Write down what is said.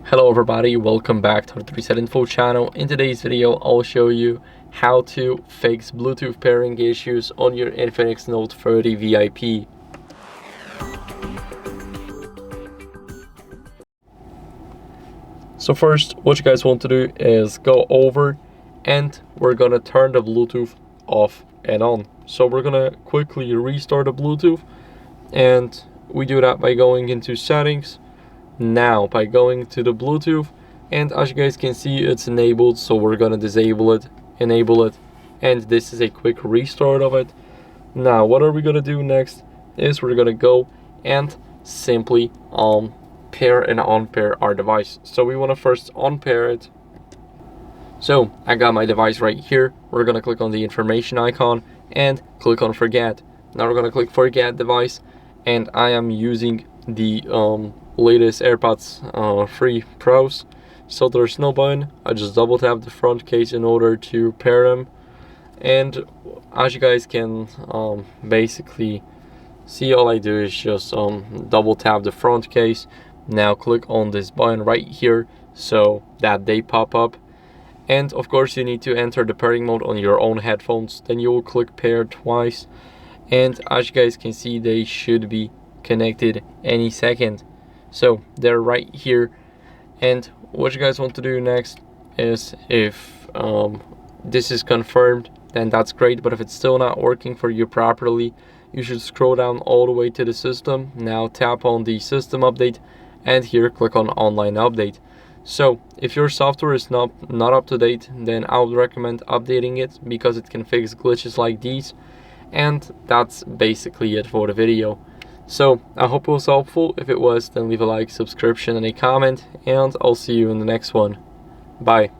Hello everybody, welcome back to the HardReset.Info channel. In today's video, I'll show you how to fix Bluetooth pairing issues on your INFINIX Note 30 VIP. So first, what you guys want to do is go over and we're gonna turn the Bluetooth off and on. So we're gonna quickly restart the Bluetooth, and we do that by going into settings. Now by going to the Bluetooth, and as you guys can see, it's enabled, so we're gonna disable it, enable it, and this is a quick restart of it. Now what are we gonna do next is we're gonna go and simply pair and unpair our device. So we want to first unpair it. So I got my device right here. We're gonna click on the information icon and click on forget. Now we're gonna click forget device, and I am using the latest AirPods 3 Pros, so there's no button. I just double tap the front case in order to pair them, and as you guys can basically see, all I do is just double tap the front case. Now click on this button right here so that they pop up, and of course you need to enter the pairing mode on your own headphones. Then you will click pair twice, and as you guys can see, they should be connected any second. So they're right here, and what you guys want to do next is, if this is confirmed, then that's great, but if it's still not working for you properly, you should scroll down all the way to the system. Now tap on the system update, and here click on online update. So if your software is not up to date, then I would recommend updating it, because it can fix glitches like these. And that's basically it for the video. So I hope it was helpful. If it was, then leave a like, subscription, and a comment, and I'll see you in the next one. Bye.